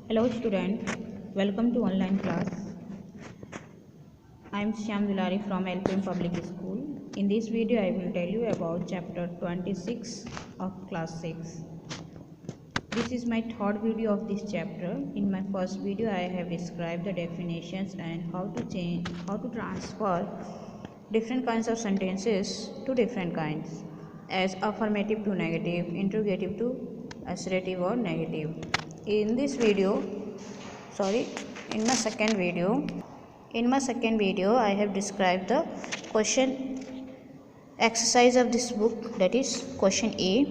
Hello student, welcome to online class. I am Shyam Dulari from LPM Public School. In this video I will tell you about chapter 26 of class 6. This is my third video of this chapter. In my first video I have described the definitions and how to transfer different kinds of sentences to different kinds, as affirmative to negative, interrogative to assertive or negative. In this video, in my second video I have described the question exercise of this book, that is question A,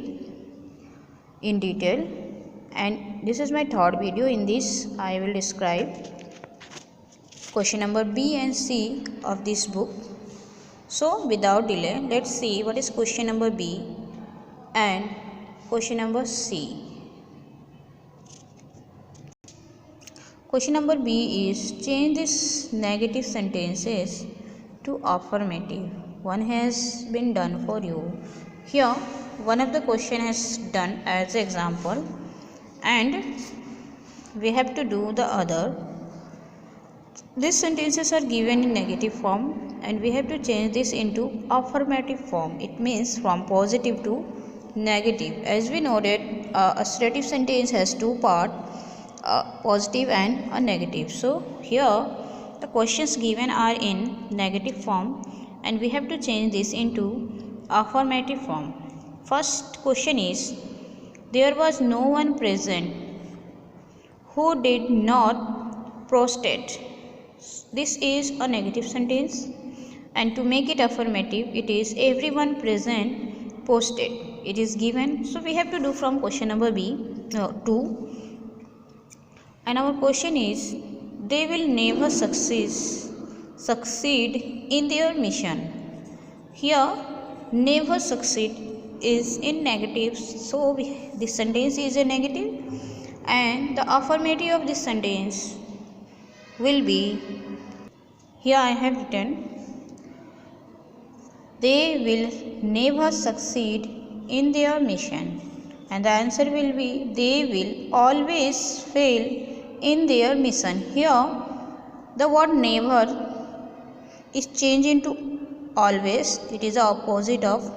in detail, and this is my third video. In this I will describe question number B and C of this book. So without delay, let's see what is question number B and question number C. Question number B is change these negative sentences to affirmative. One has been done for you. Here one of the question has done as example and we have to do the other. These sentences are given in negative form and we have to change this into affirmative form. It means from positive to negative. As we know that a assertive sentence has two parts, a positive and a negative. So here the questions given are in negative form and we have to change this into affirmative form. First question is, there was no one present who did not prostrate. This is a negative sentence, and to make it affirmative, it is everyone present posted. It is given, so we have to do from question number two. And our question is, they will never succeed in their mission. Here, never succeed is in negative, so this sentence is a negative, and the affirmative of this sentence will be, here I have written, they will never succeed in their mission, and the answer will be, they will always fail in their mission. Here the word never is changed into always. It is the opposite of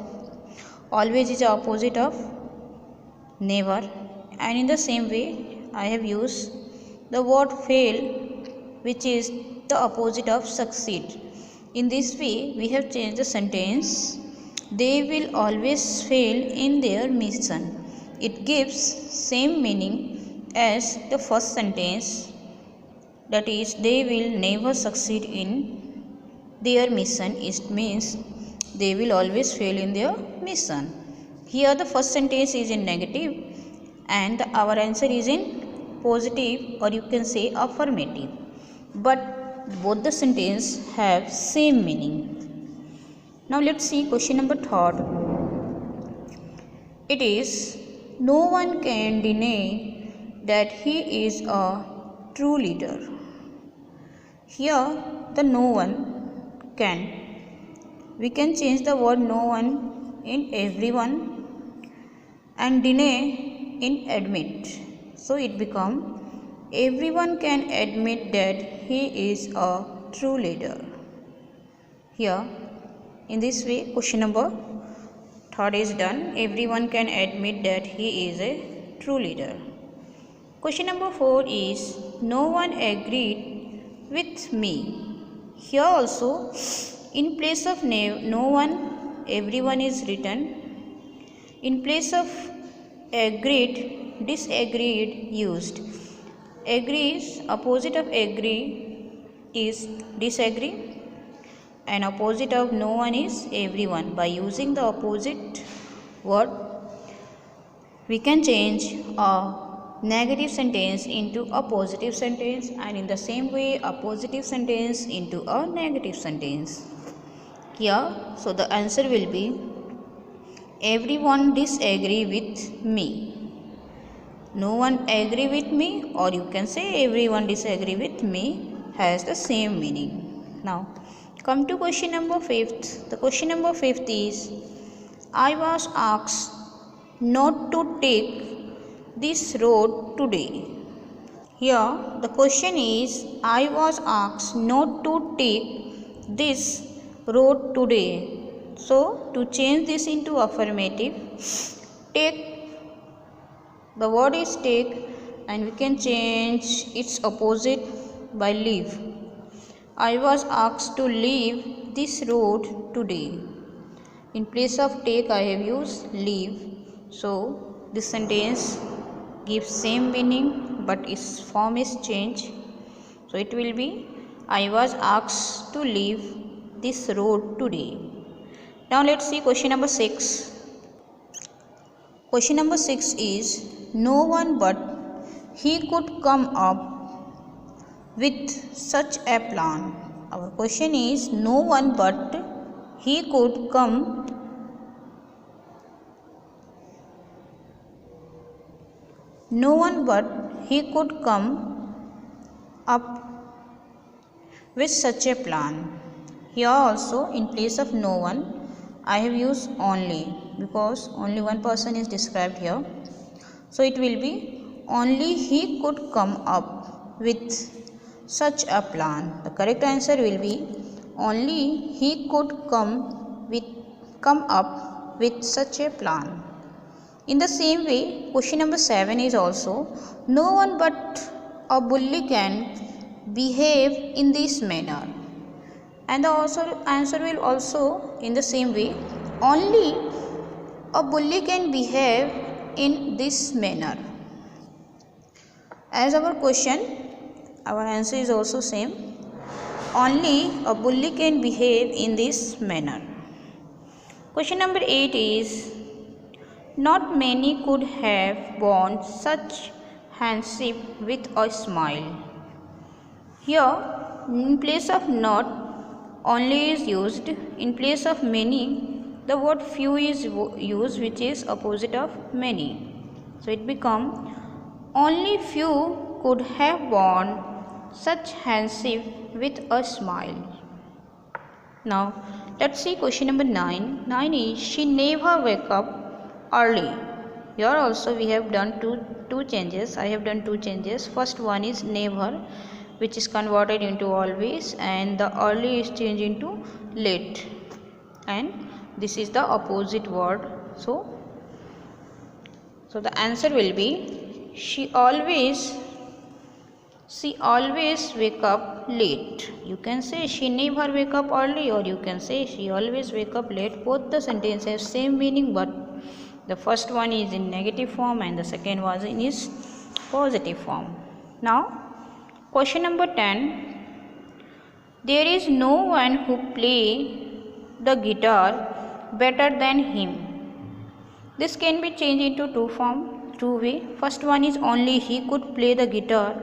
always, is the opposite of never, and in the same way I have used the word fail, which is the opposite of succeed. In this way we have changed the sentence, they will always fail in their mission. It gives same meaning as the first sentence, that is, they will never succeed in their mission. It means they will always fail in their mission. Here the first sentence is in negative and our answer is in positive, or you can say affirmative, but both the sentence have same meaning. Now let's see question number third. It is, no one can deny that he is a true leader. Here the no one can, we can change the word no one in everyone and deny in admit. So it becomes, everyone can admit that he is a true leader. Here in this way question number third is done. Everyone can admit that he is a true leader. Question number 4 is, no one agreed with me. Here also in place of no one, everyone is written. In place of agreed, disagreed used. Agree is opposite of agree is disagree, and opposite of no one is everyone. By using the opposite word, we can change a negative sentence into a positive sentence, and in the same way a positive sentence into a negative sentence. Here, so the answer will be, everyone disagree with me. No one agree with me, or you can say everyone disagree with me, has the same meaning. Now come to question number 5th. The question number 5th is, I was asked not to take this road today. Here the question is, I was asked not to take this road today. So to change this into affirmative, take, the word is take, and we can change its opposite by leave. I was asked to leave this road today. In place of take I have used leave. So this sentence gives same meaning but its form is changed. So it will be, I was asked to leave this road today. Now let's see question number 6. Question number 6 is, no one but he could come up with such a plan. Our question is, no one but he could come up with such a plan. Here also in place of no one I have used only, because only one person is described here. So it will be, only he could come up with such a plan. The correct answer will be, only he could come up with such a plan. In the same way, question number 7 is also, no one but a bully can behave in this manner. And the answer will also in the same way, only a bully can behave in this manner. As our question, our answer is also same, only a bully can behave in this manner. Question number 8 is, not many could have borne such handship with a smile. Here in place of not only is used. In place of many the word few is used, which is opposite of many. So it becomes, only few could have borne such handship with a smile. Now let's see question number 9. 9 is, she never wake up early. Here also we have done two changes. I have done two changes. First one is never, which is converted into always, and the early is changed into late, and this is the opposite word. So the answer will be, she always wake up late. You can say she never wake up early, or you can say she always wake up late. Both the sentences have same meaning, but the first one is in negative form and the second one is positive form. Now question number 10. There is no one who play the guitar better than him. This can be changed into two way. First one is, only he could play the guitar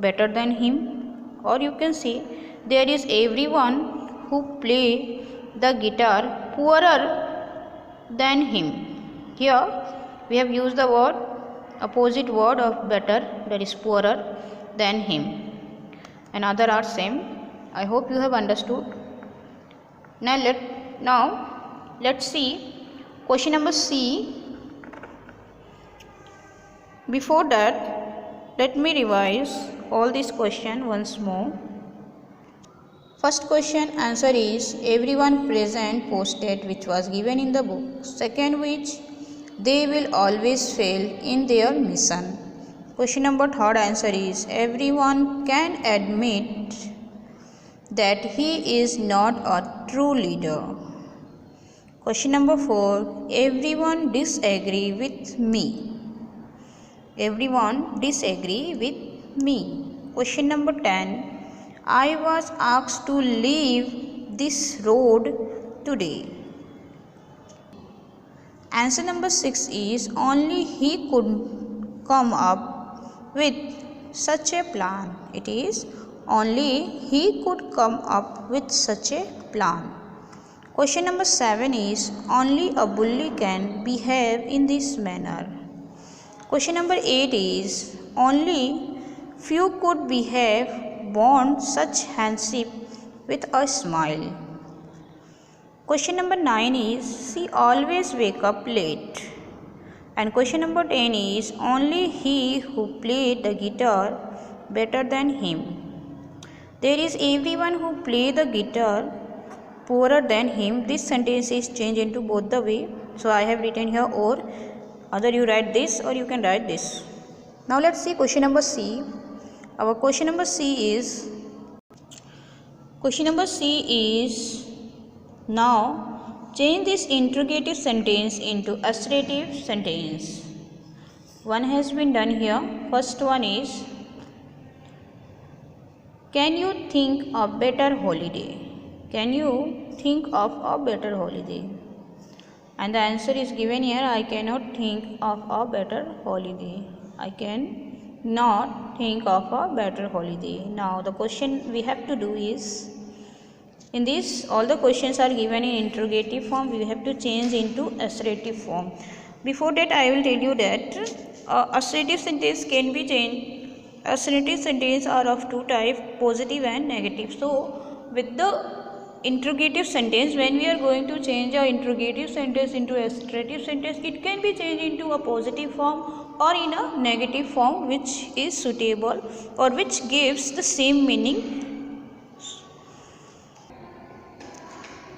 better than him, or you can say, there is everyone who play the guitar poorer than him. Here we have used the opposite word of better, that is poorer than him, and other are same. I hope you have understood. Now let's see question number C. Before that, let me revise all these questions once more. First question answer is, everyone present posted, which was given in the book. Second, which they will always fail in their mission. Question number third answer is, everyone can admit that he is not a true leader. Question number 4, everyone disagree with me. Everyone disagree with me. Question number 10, I was asked to leave this road today. Answer number 6 is, only he could come up with such a plan. It is, only he could come up with such a plan. Question number 7 is, only a bully can behave in this manner. Question number 8 is, only few could behave, bond such handship with a smile. Question number 9 is, she always wake up late. And question number 10 is, only he who played the guitar better than him. There is everyone who play the guitar poorer than him. This sentence is changed into both the way. So I have written here or. Either you write this or you can write this. Now let's see question number C. Our question number C is now change this interrogative sentence into assertive sentence. One has been done here. First one is, can you think of better holiday? Can you think of a better holiday? And the answer is given here, I cannot think of a better holiday. I can not think of a better holiday. Now the question we have to do is, in this all the questions are given in interrogative form, we have to change into assertive form. Before that I will tell you that assertive sentence can be changed. Assertive sentence are of two types, positive and negative. So with the interrogative sentence, when we are going to change our interrogative sentence into assertive sentence, it can be changed into a positive form or in a negative form, which is suitable or which gives the same meaning.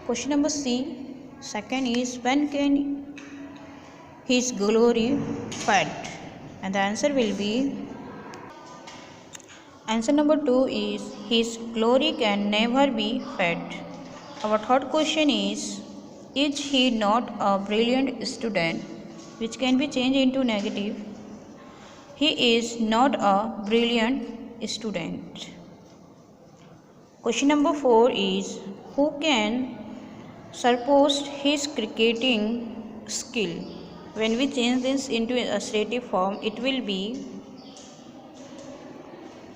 Question number C. Second is, when can his glory fade? And the answer will be, answer number 2 is, his glory can never be fed. Our third question is he not a brilliant student? Which can be changed into negative. He is not a brilliant student. Question number 4 is, who can surpass his cricketing skill? When we change this into assertive form, it will be,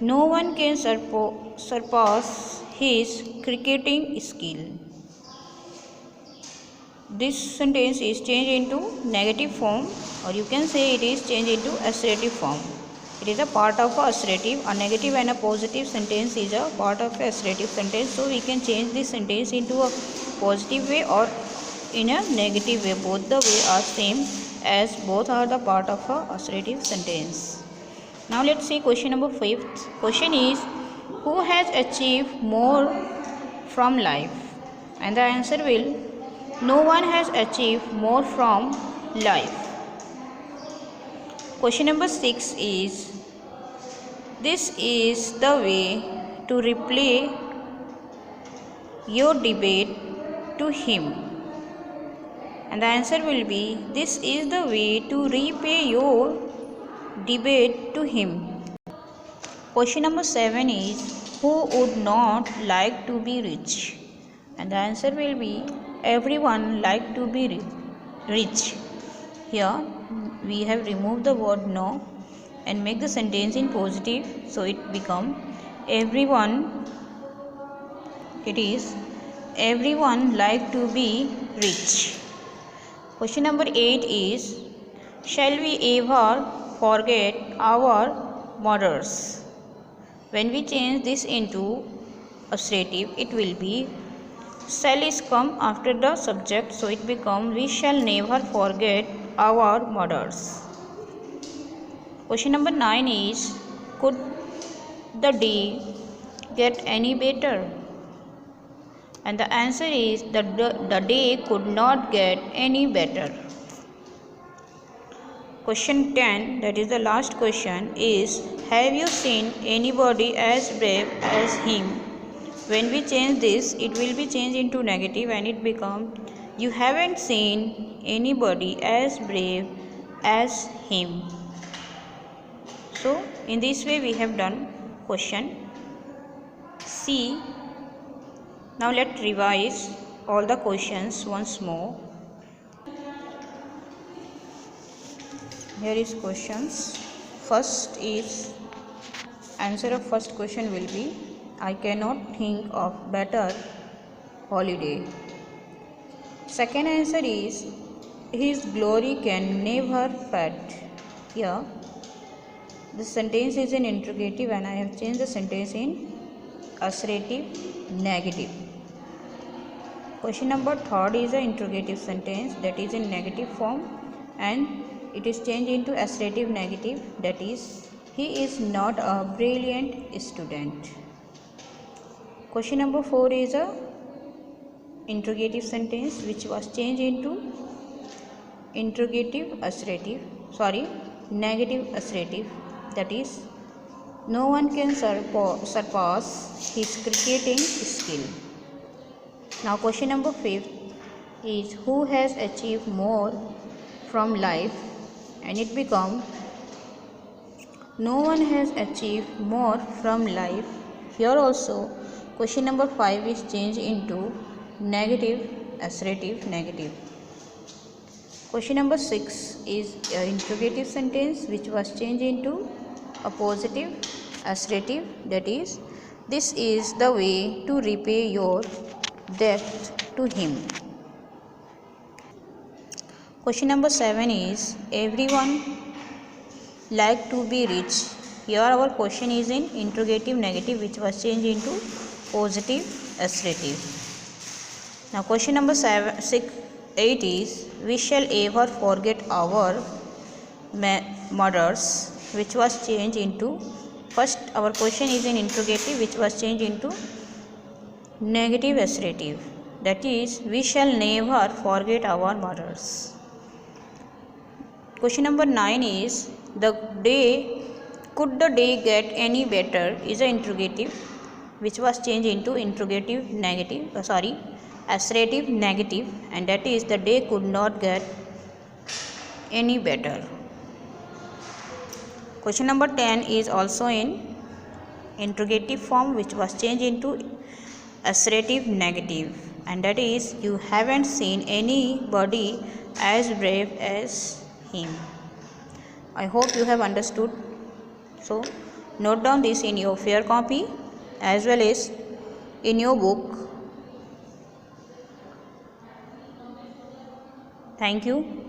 no one can surpass his cricketing skill. This sentence is changed into negative form, or you can say it is changed into assertive form. It is a part of a assertive. A negative and a positive sentence is a part of a assertive sentence. So we can change this sentence into a positive way or in a negative way. Both the way are same, as both are the part of a assertive sentence. Now let's see question number 5. Question is, who has achieved more from life? And the answer will, no one has achieved more from life. Question number 6 is, this is the way to reply your debate to him. And the answer will be, this is the way to repay your debate to him. Question number 7 is, who would not like to be rich? And the answer will be, everyone like to be rich. Here we have removed the word no and make the sentence in positive, so it become everyone. It is, everyone like to be rich. Question number 8 is, shall we ever forget our mothers? When we change this into assertive, it will be, shall is come after the subject, so it becomes, we shall never forget our mothers. Question number 9 is, could the day get any better? And the answer is, the day could not get any better. Question 10, that is the last question, is, have you seen anybody as brave as him? When we change this, it will be changed into negative and it becomes, you haven't seen anybody as brave as him. So in this way we have done question C. Now let's revise all the questions once more. Here is questions. First is, answer of first question will be, I cannot think of better holiday. Second answer is, his glory can never fade. Here the sentence is in interrogative and I have changed the sentence in assertive negative. Question number 3 is an interrogative sentence that is in negative form and it is changed into assertive negative, that is, he is not a brilliant student. Question number 4 is a interrogative sentence which was changed into negative assertive, that is, no one can surpass his cricketing skill. Now question number 5 is who has achieved more from life, and it becomes no one has achieved more from life. Here also question number 5 is changed into negative assertive negative. Question number 6 is an interrogative sentence which was changed into a positive assertive, that is, this is the way to repay your debt to him. Question number 7 is everyone like to be rich. Here our question is in interrogative negative which was changed into positive assertive. Now question number 8 is we shall ever forget our mothers, which was changed into, first our question is in interrogative which was changed into negative assertive, that is, we shall never forget our mothers. Question number 9 is could the day get any better, is an interrogative which was changed into interrogative negative, assertive negative, and that is the day could not get any better. Question number 10 is also in interrogative form which was changed into assertive negative, and that is you haven't seen anybody as brave as him. I hope you have understood. So note down this in your fair copy as well as in your book. Thank you.